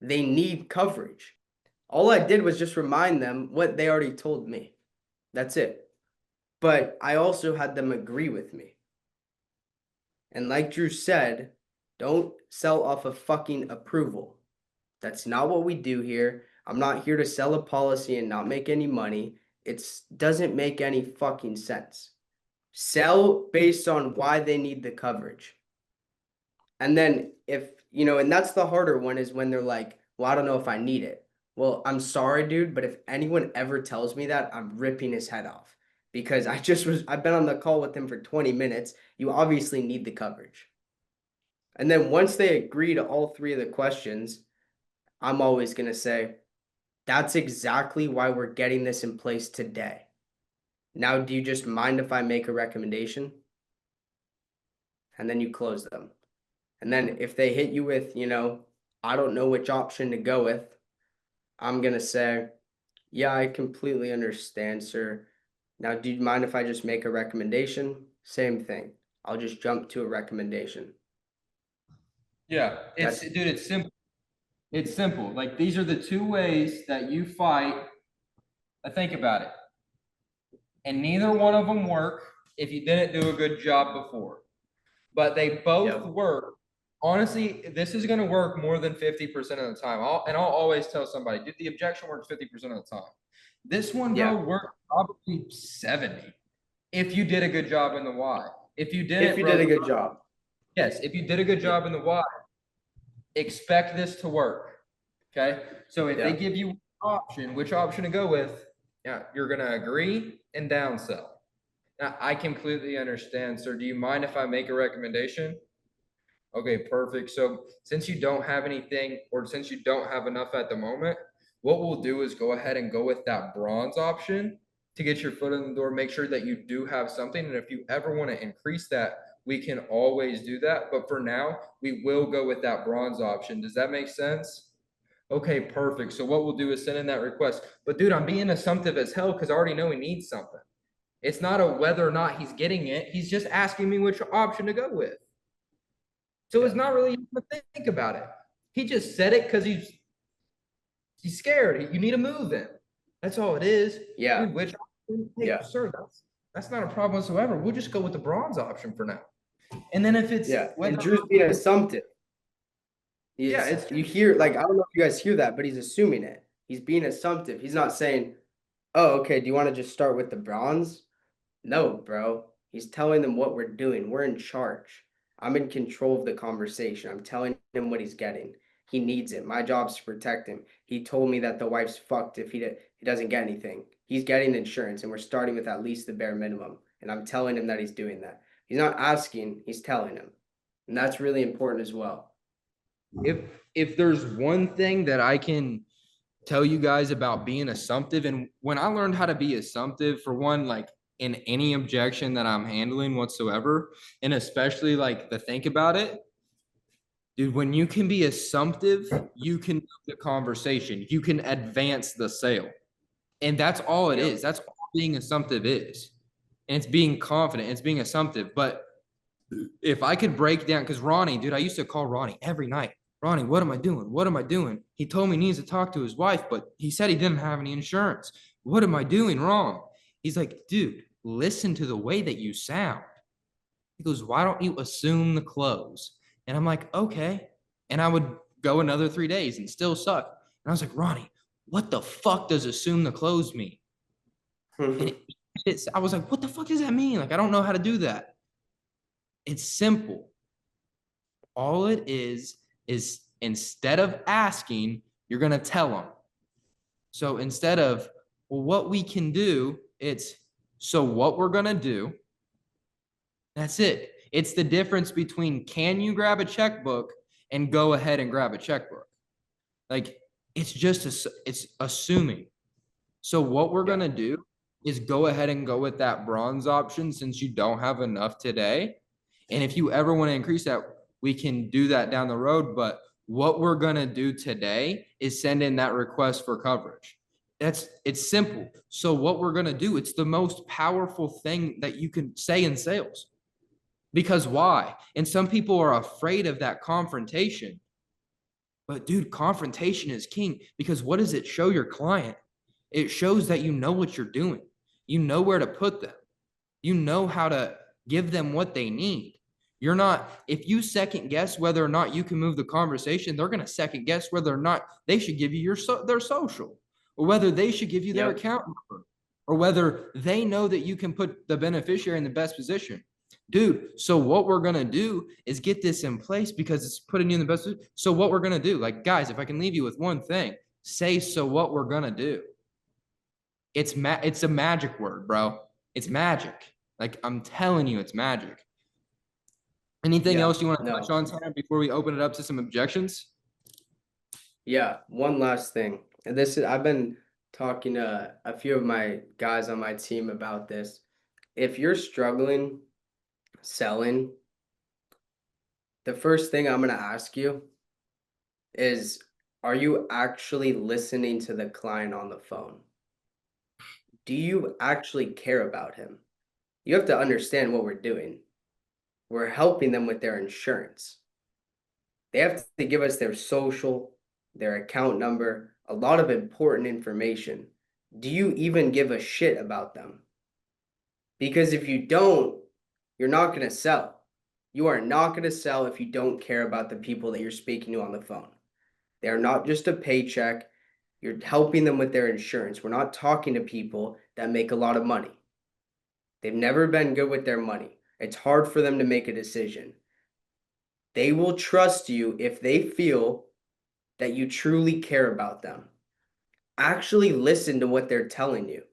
They need coverage. All I did was just remind them what they already told me. That's it. But I also had them agree with me. And like Drew said, don't sell off a fucking approval. That's not what we do here. I'm not here to sell a policy and not make any money. It doesn't make any fucking sense. Sell based on why they need the coverage. And then if, and that's the harder one, is when they're like, well, I don't know if I need it. Well, I'm sorry, dude, but if anyone ever tells me that, I'm ripping his head off. Because I've been on the call with him for 20 minutes. You obviously need the coverage. And then once they agree to all 3 of the questions, I'm always going to say, that's exactly why we're getting this in place today. Now, do you just mind if I make a recommendation? And then you close them. And then if they hit you with, I don't know which option to go with, I'm going to say, yeah, I completely understand, sir. Now, do you mind if I just make a recommendation? Same thing. I'll just jump to a recommendation. Yeah, dude, it's simple. It's simple. Like, these are the 2 ways that you fight. Think about it. And neither one of them work if you didn't do a good job before. But they both work. Honestly, this is going to work more than 50% of the time. I'll always tell somebody, dude, the objection works 50% of the time. This one, bro, worked probably 70 if you did a good job in the why. If you didn't, if you did a good job. Yes, if you did a good job in the why, expect this to work. Okay? So if they give you which option to go with, you're going to agree and downsell. Now, I completely understand, sir. Do you mind if I make a recommendation? Okay, perfect. So since you don't have anything, or since you don't have enough at the moment, what we'll do is go ahead and go with that bronze option to get your foot in the door, make sure that you do have something. And if you ever want to increase that, we can always do that. But for now, we will go with that bronze option. Does that make sense? Okay, perfect. So what we'll do is send in that request. But dude, I'm being assumptive as hell because I already know he needs something. It's not a whether or not he's getting it. He's just asking me which option to go with. So it's not really even to think about it. He just said it because he's He's scared. You need to move him. That's all it is. Yeah. Dude, which option? Hey, Yeah. sir, that's not a problem whatsoever. We'll just go with the bronze option for now. And then if it's Yeah. whether And or Drew's not- being assumptive. yeah, He's, it's you hear, like, I don't know if you guys hear that, but he's assuming it. He's being assumptive. He's not saying, oh, okay, do you want to just start with the bronze? No, bro. He's telling them what we're doing. We're in charge. I'm in control of the conversation. I'm telling him what he's getting. He needs it. My job's to protect him. He told me that the wife's fucked if he doesn't get anything. He's getting insurance, and we're starting with at least the bare minimum. And I'm telling him that he's doing that. He's not asking, he's telling him. And that's really important as well. if there's one thing that I can tell you guys about being assumptive, and when I learned how to be assumptive, for one, like in any objection that I'm handling whatsoever, and especially like the think about it, dude, when you can be assumptive, you can move the conversation, you can advance the sale. And that's all it Yep. is. That's all being assumptive is. And it's being confident, it's being assumptive. But if I could break down, because Ronnie, dude, I used to call Ronnie every night. Ronnie, what am I doing? What am I doing? He told me he needs to talk to his wife, but he said he didn't have any insurance. What am I doing wrong? He's like, dude, listen to the way that you sound. He goes, why don't you assume the close? And I'm like, okay. And I would go another 3 days and still suck. And I was like, Ronnie, what the fuck does assume the close mean? And I was like, what the fuck does that mean? Like, I don't know how to do that. It's simple. All it is instead of asking, you're going to tell them. So instead of, well, what we can do, it's, so what we're going to do. That's it. It's the difference between can you grab a checkbook and go ahead and grab a checkbook. Like, it's just, it's assuming. So what we're going to do is go ahead and go with that bronze option since you don't have enough today. And if you ever want to increase that, we can do that down the road. But what we're going to do today is send in that request for coverage. It's simple. So what we're going to do, it's the most powerful thing that you can say in sales. Because why? And some people are afraid of that confrontation. But dude, confrontation is king, because what does it show your client? It shows that you know what you're doing. You know where to put them. You know how to give them what they need. You're not, if you second guess whether or not you can move the conversation, they're going to second guess whether or not they should give you their social, or whether they should give you their account number, or whether they know that you can put the beneficiary in the best position. Dude, so what we're going to do is get this in place because it's putting you in the best position. So what we're going to do, like, guys, if I can leave you with one thing, say, so what we're going to do. It's a magic word, bro. It's magic. Like, I'm telling you, it's magic. Anything else you want to touch on, Tanner, before we open it up to some objections? Yeah, one last thing. And this is, I've been talking to a few of my guys on my team about this. If you're struggling selling, the first thing I'm going to ask you is, are you actually listening to the client on the phone? Do you actually care about him? You have to understand what we're doing. We're helping them with their insurance. They have to give us their social, their account number, a lot of important information. Do you even give a shit about them? Because if you don't, you're not going to sell. You are not going to sell if you don't care about the people that you're speaking to on the phone. They are not just a paycheck. You're helping them with their insurance. We're not talking to people that make a lot of money. They've never been good with their money. It's hard for them to make a decision. They will trust you if they feel that you truly care about them. Actually listen to what they're telling you.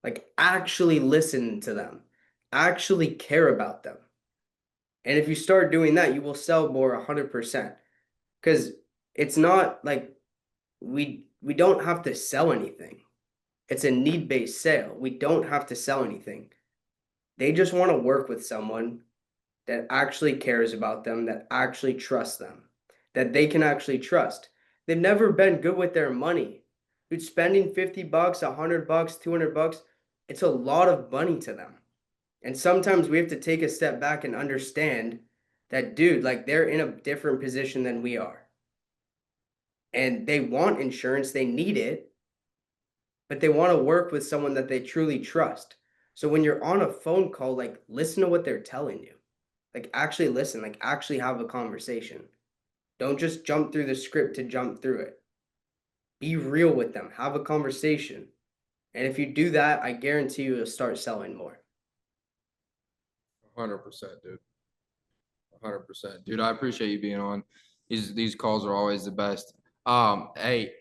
Like, actually listen to them. Actually care about them. And if you start doing that, you will sell more 100%. Because it's not like we don't have to sell anything. It's a need-based sale. We don't have to sell anything. They just want to work with someone that actually cares about them, that actually trusts them, that they can actually trust. They've never been good with their money. Dude, spending $50, $100, $200, it's a lot of money to them. And sometimes we have to take a step back and understand that, dude, like, they're in a different position than we are. and they want insurance, they need it, but they want to work with someone that they truly trust. So when you're on a phone call, like listen to what they're telling you. Like actually listen, like actually have a conversation. Don't just jump through the script to jump through it. Be real with them, have a conversation. And if you do that, I guarantee you will start selling more. 100%, dude. 100%, dude. I appreciate you being on. These calls are always the best. Hey,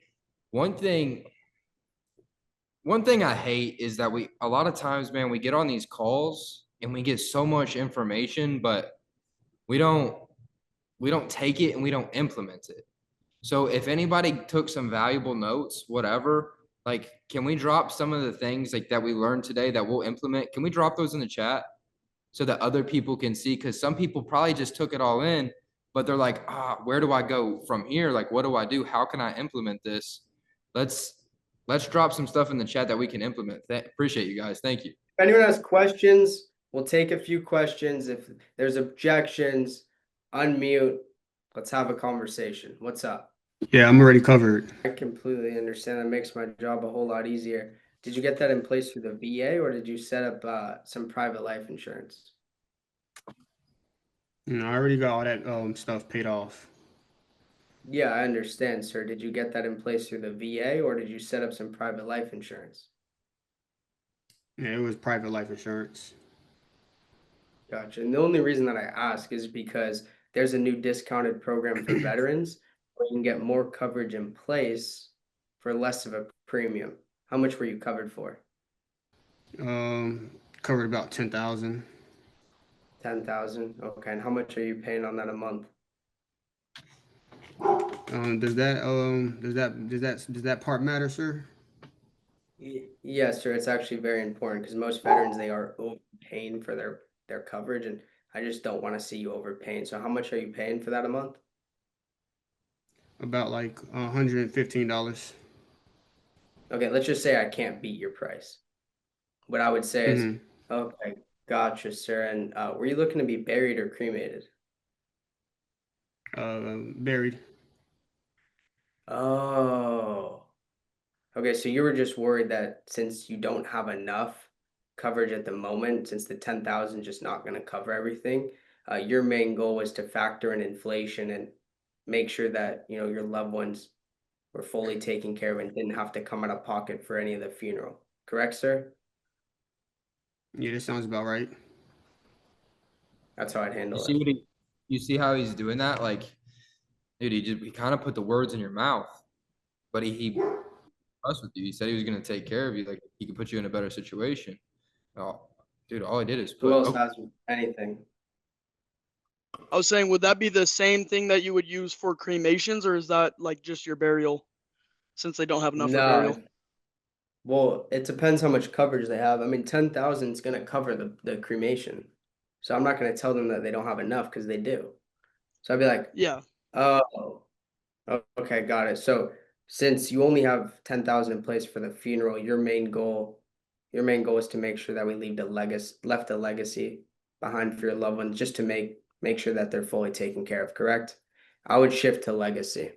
one thing I hate is that a lot of times, man, we get on these calls and we get so much information, but we don't take it and we don't implement it. So if anybody took some valuable notes, whatever, like, can we drop some of the things like that we learned today that we'll implement? Can we drop those in the chat so that other people can see? Because some people probably just took it all in, but they're like, where do I go from here? Like, what do I do? How can I implement this? Let's drop some stuff in the chat that we can implement. Appreciate you guys. Thank you. If anyone has questions, we'll take a few questions. If there's objections, unmute. Let's have a conversation. What's up? Yeah, I'm already covered. I completely understand. That makes my job a whole lot easier. Did you get that in place through the VA or did you set up some private life insurance? I already got all that stuff paid off. Yeah, I understand, sir. Did you get that in place through the VA or did you set up some private life insurance? Yeah, it was private life insurance. Gotcha. And the only reason that I ask is because there's a new discounted program for veterans where you can get more coverage in place for less of a premium. How much were you covered for? Covered about 10,000. 10,000. Okay. And how much are you paying on that a month? Does that part matter, sir? Yes, sir. It's actually very important because most veterans, they are overpaying for their coverage, and I just don't want to see you overpaying. So how much are you paying for that a month? About like $115. Okay, let's just say I can't beat your price. What I would say is, okay, gotcha, sir. And were you looking to be buried or cremated? Buried. Oh, okay. So you were just worried that since you don't have enough coverage at the moment, since the 10,000 just not going to cover everything, your main goal was to factor in inflation and make sure that, you know, your loved ones were fully taken care of and didn't have to come out of pocket for any of the funeral. Correct, sir? Yeah, that sounds about right. That's how I'd You handle see it. you see how he's doing that? Like, dude, he kind of put the words in your mouth, but he trust with you. He said he was going to take care of you. Like, he could put you in a better situation. Oh, dude, all I did is Who put. else Oh, has anything? I was saying, would that be the same thing that you would use for cremations, or is that like just your burial, since they don't have enough for burial? No. Well, it depends how much coverage they have. I mean, 10,000 is going to cover the cremation. So I'm not going to tell them that they don't have enough because they do. So I'd be like, Yeah, oh, okay, got it. So since you only have 10,000 in place for the funeral, your main goal is to make sure that we left a legacy behind for your loved ones, just to make sure that they're fully taken care of, correct? I would shift to legacy.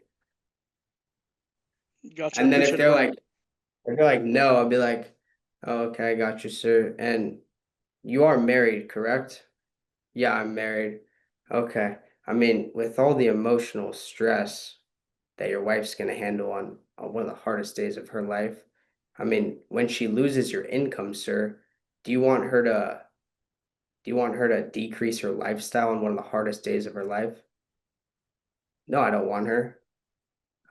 gotcha. And then if Appreciate they're it, like, no, I'll be like, oh, okay, I got you, sir. And you are married, correct? Yeah, I'm married. Okay. I mean, with all the emotional stress that your wife's going to handle on one of the hardest days of her life, I mean, when she loses your income, sir, do you want her to decrease her lifestyle on one of the hardest days of her life? No, I don't want her.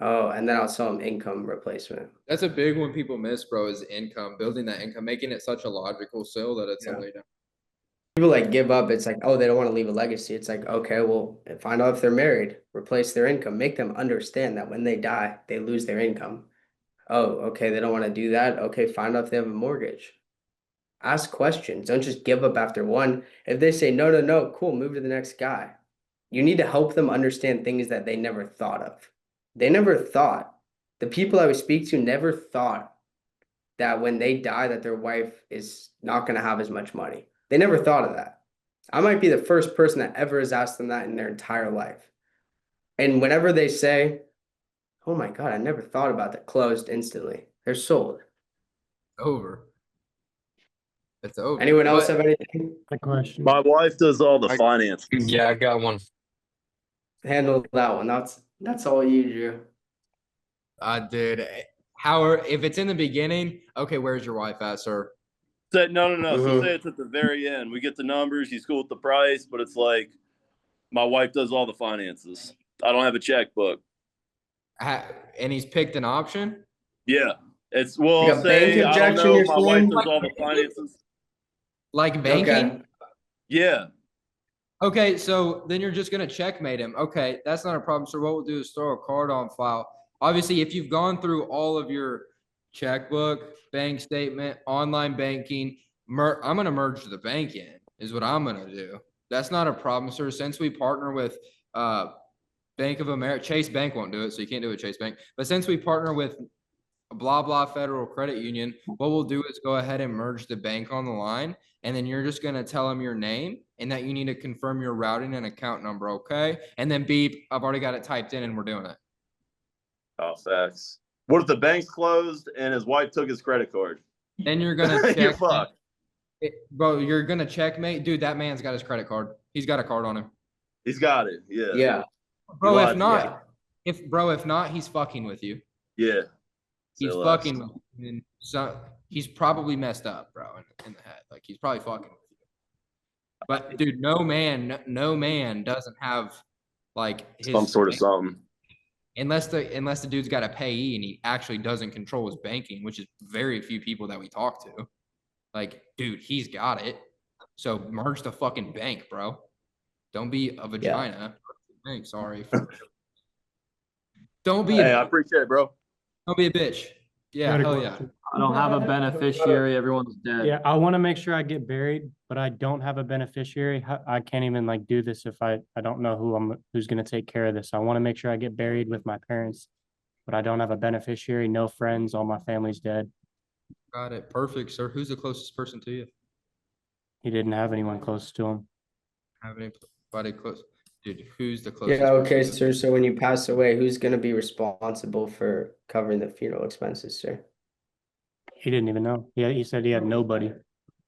Oh, and then I'll sell them income replacement. that's a big one people miss, bro, is income, building that income, making it such a logical sale that it's Yeah. only down. People like give up. It's like, oh, they don't want to leave a legacy. It's like, okay, well, find out if they're married, replace their income, make them understand that when they die, they lose their income. Oh, okay, they don't want to do that. Okay, find out if they have a mortgage. Ask questions. Don't just give up after one. If they say no, no, no, cool, move to the next guy. You need to help them understand things that they never thought of. They never thought. The people I would speak to never thought that when they die that their wife is not going to have as much money. They never thought of that. I might be the first person that ever has asked them that in their entire life. And whenever they say, Oh my God, I never thought about that. Closed instantly. They're sold. Over. It's over. Anyone else But have anything? The question. My wife does all the I- finance. Yeah, I got one. Handle that one. That's all you, Drew. dude, if it's in the beginning, okay, where's your wife at, sir? Say, no. So Mhm. say it's at the very end. We get the numbers. He's cool with the price, but it's like my wife does all the finances. I don't have a checkbook. And he's picked an option? Yeah, it's Like a bank say I don't objection, know. you're My wife saying? does all the finances. Like banking? Okay. Yeah, Okay, so then you're just gonna checkmate him. Okay, that's not a problem. So what we'll do is throw a card on file. Obviously, if you've gone through all of your checkbook, bank statement, online banking, I'm gonna merge the bank in, is what I'm gonna do. That's not a problem, sir. Since we partner with Bank of America, Chase Bank won't do it, so you can't do it with Chase Bank. But since we partner with blah blah Federal Credit Union, what we'll do is go ahead and merge the bank on the line, and then you're just gonna tell them your name and that you need to confirm your routing and account number, okay? And then beep, I've already got it typed in and we're doing it. oh facts. What if the bank's closed and his wife took his credit card? Then you're gonna You're check, fucked. bro. You're gonna checkmate, dude. That man's got his credit card. He's got a card on him, He's got it. Yeah. Yeah. bro. lied If to not, if not, he's fucking with you. Yeah. He's Say less. fucking with you. And so he's probably messed up, bro, in the head. Like he's probably fucking with you. But dude, no man doesn't have like his Some sort of something. unless the dude's got a payee and he actually doesn't control his banking, which is very few people that we talk to. Like, dude, he's got it. So merge the fucking bank, bro. Don't be a vagina. Bank, sorry. Don't be Hey, I a appreciate it, bro. don't be a bitch. Yeah, Got a hell yeah. question. I don't have a beneficiary. Everyone's dead. Yeah, I want to make sure I get buried, but I don't have a beneficiary. I can't even like do this if I don't know who's going to take care of this. I want to make sure I get buried with my parents, but I don't have a beneficiary, no friends, all my family's dead. Got it. Perfect, sir. Who's the closest person to you? He didn't have anyone close to him. Have anybody close? Dude, who's the closest? Yeah, okay, person? sir. So when you pass away, who's gonna be responsible for covering the funeral expenses, sir? He didn't even know. He said he had nobody,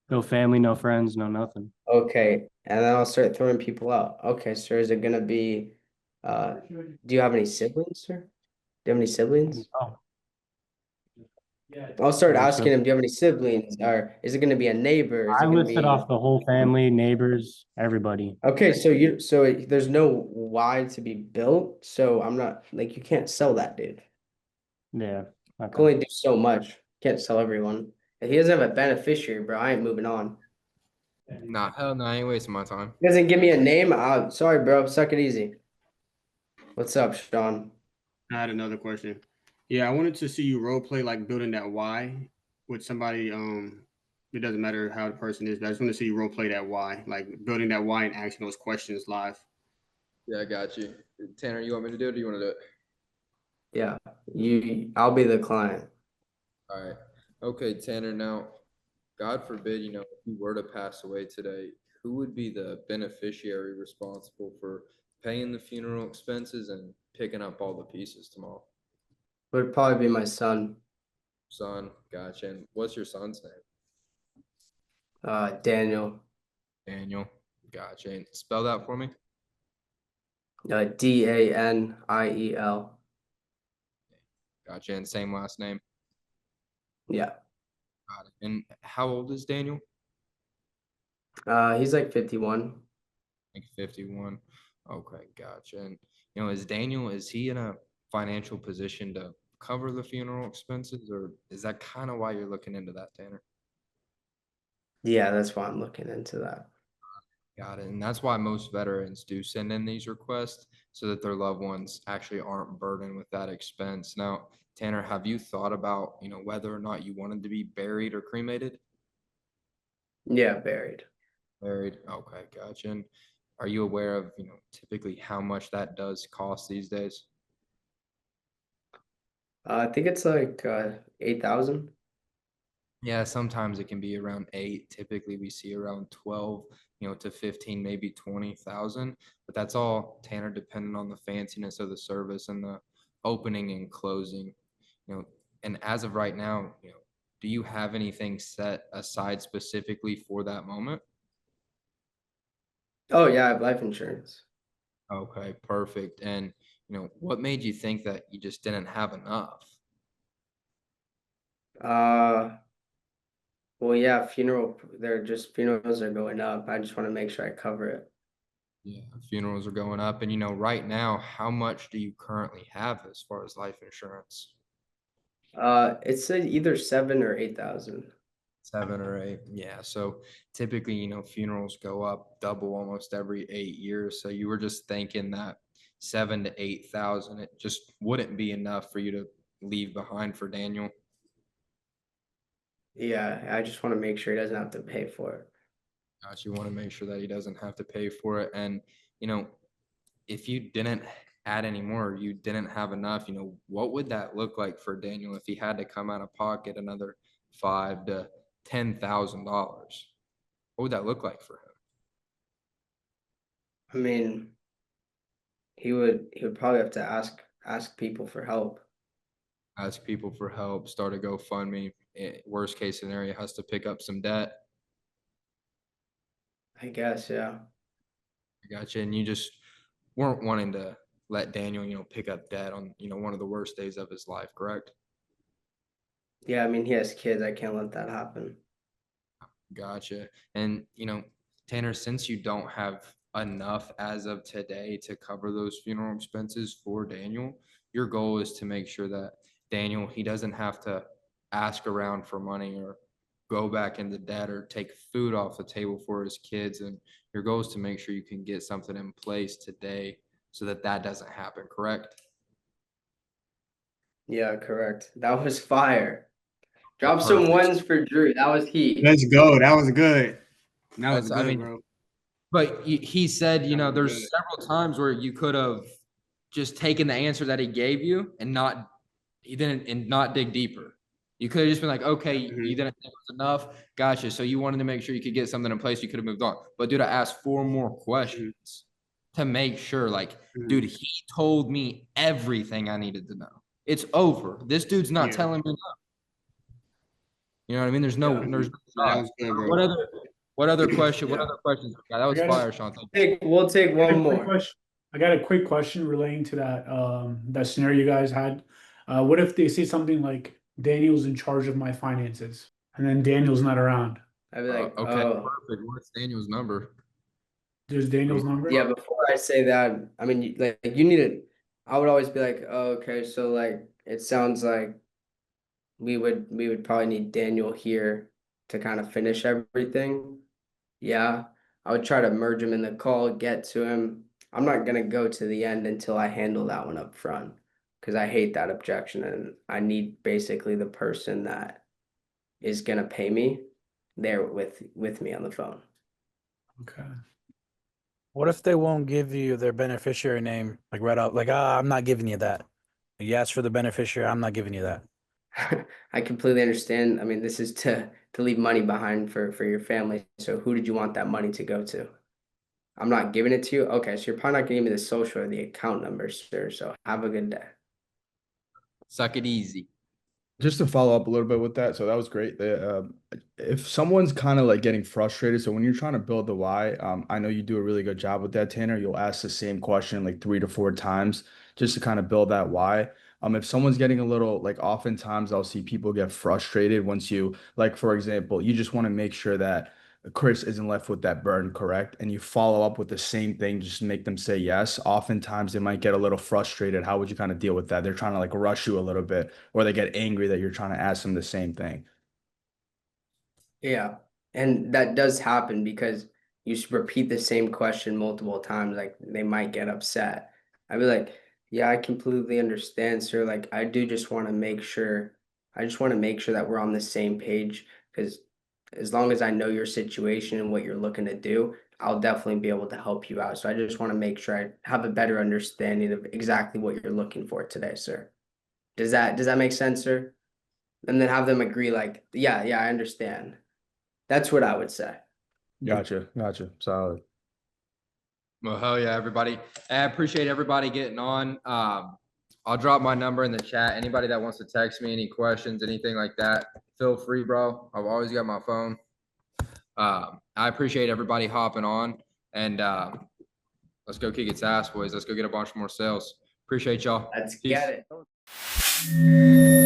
no family, no friends, no nothing. Okay, and then I'll start throwing people out. Okay, sir, is it gonna be, do you have any siblings, sir? Do you have any siblings? Oh, I'll start No, sir. asking him, do you have any siblings? Or is it gonna be a neighbor? Is I it gonna listed be? off the whole family, neighbors, everybody. Okay, so there's no Y to be built, so I'm not, like, you can't sell that dude. Yeah. Can Okay. only do so much. Can't sell everyone. If he doesn't have a beneficiary, bro, I ain't moving on. Nah, hell no, I ain't wasting my time. He doesn't give me a name. Sorry, bro. Suck it easy. What's up, Sean? I had another question. Yeah, I wanted to see you role play like building that Y with somebody. It doesn't matter how the person is, but I just want to see you role play that Y, like building that Y and asking those questions live. Yeah, I got you. Tanner, you want me to do it or you want to do it? Yeah, I'll be the client. All right. Okay, Tanner. Now, God forbid, if you were to pass away today, who would be the beneficiary responsible for paying the funeral expenses and picking up all the pieces tomorrow? Would probably be my son, Son, gotcha. And what's your son's name? Daniel. Daniel, gotcha. And spell that for me. Daniel. Gotcha. And same last name. Yeah. Got it. And how old is Daniel? He's like 51. Like 51. Okay, gotcha. And is he in a financial position to cover the funeral expenses, or is that kind of why you're looking into that, Tanner? Yeah, that's why I'm looking into that. Got it. And that's why most veterans do send in these requests so that their loved ones actually aren't burdened with that expense. Now, Tanner, have you thought about, whether or not you wanted to be buried or cremated? Yeah, buried. Buried. Okay, gotcha. And are you aware of, typically how much that does cost these days? I think it's like 8,000. Yeah, sometimes it can be around 8. Typically, we see around 12, to 15, maybe 20,000. But that's all, Tanner, depending on the fanciness of the service and the opening and closing, and as of right now, do you have anything set aside specifically for that moment? Oh yeah, I have life insurance. Okay, perfect. And, what made you think that you just didn't have enough? Well, yeah, funerals are going up. I just want to make sure I cover it. Yeah, funerals are going up. And, right now, how much do you currently have as far as life insurance? It's either 7 or 8,000. 7 or 8. Yeah. So typically, funerals go up double almost every 8 years. So you were just thinking that 7 to 8,000, it just wouldn't be enough for you to leave behind for Daniel. Yeah, I just want to make sure he doesn't have to pay for it. You want to make sure that he doesn't have to pay for it. And, if you didn't add any more, you didn't have enough, what would that look like for Daniel if he had to come out of pocket another $5,000 to $10,000? What would that look like for him? I mean, he would probably have to ask people for help. Ask people for help, start a GoFundMe. Worst case scenario, has to pick up some debt. I guess, yeah. I got you. And you just weren't wanting to let Daniel, pick up debt on, one of the worst days of his life, correct? Yeah, I mean, he has kids. I can't let that happen. Gotcha. And, Tanner, since you don't have enough as of today to cover those funeral expenses for Daniel, your goal is to make sure that Daniel, he doesn't have to ask around for money or go back into debt or take food off the table for his kids. And your goal is to make sure you can get something in place today so that that doesn't happen, correct? Yeah, correct. That was fire. Drop some Perfect. ones for Drew. That was heat. Let's go. That was good. That was That's- I good, mean, bro. But he said, That was there's good. several times where you could have just taken the answer that he gave you and not dig deeper. You could have just been like, okay, Mhm. you didn't think it was enough. Gotcha. So you wanted to make sure you could get something in place. You could have moved on. But dude, I asked 4 more questions to make sure, Mhm. dude, he told me everything I needed to know. It's over. This dude's not Yeah. telling me no. You know what I mean? There's no, Yeah. there's no That was good, bro. what other question? What Yeah. other questions? Yeah, that was I got it. fire, Sean. Thank you. We'll take I got one a quick more. question. I got a quick question relating to that scenario you guys had. What if they say something like Daniel's in charge of my finances and then Daniel's not around? I'd be like, Okay, oh, perfect. What's Daniel's number? There's Daniel's number? yeah. Before I say that, I mean, you need to. I would always be like, oh, okay, so it sounds like we would probably need Daniel here to kind of finish everything. Yeah, I would try to merge him in the call, get to him. I'm not gonna go to the end until I handle that one up front because I hate that objection and I need basically the person that is gonna pay me there with me on the phone. Okay. What if they won't give you their beneficiary name, like right out, like, I'm not giving you that. You ask for the beneficiary, I'm not giving you that. I completely understand. I mean, this is to leave money behind for your family. So who did you want that money to go to? I'm not giving it to you. Okay, so you're probably not gonna give me the social or the account number, sir. So have a good day. Suck it easy. Just to follow up a little bit with that, so that was great. If someone's kind of like getting frustrated, so when you're trying to build the why, I know you do a really good job with that, Tanner. You'll ask the same question like 3 to 4 times just to kind of build that why. If someone's getting a little like, oftentimes I'll see people get frustrated once you, like, for example, you just want to make sure that Chris isn't left with that burden, correct? And you follow up with the same thing, just to make them say yes. Oftentimes they might get a little frustrated. How would you kind of deal with that? They're trying to like rush you a little bit, or they get angry that you're trying to ask them the same thing. Yeah, and that does happen because you repeat the same question multiple times. Like they might get upset. I'd be like, "Yeah, I completely understand, sir. Like I do just want to make sure. I just want to make sure that we're on the same page because as long as I know your situation and what you're looking to do, I'll definitely be able to help you out. So I just want to make sure I have a better understanding of exactly what you're looking for today, sir. Does that make sense, sir? And then have them agree, like, yeah, I understand. That's what I would say. Gotcha. Solid. Well, hell yeah, everybody. I appreciate everybody getting on. I'll drop my number in the chat. Anybody that wants to text me, any questions, anything like that, feel free, bro. I've always got my phone. I appreciate everybody hopping on, and let's go kick its ass, boys. Let's go get a bunch more sales. Appreciate y'all. Let's Peace. get it.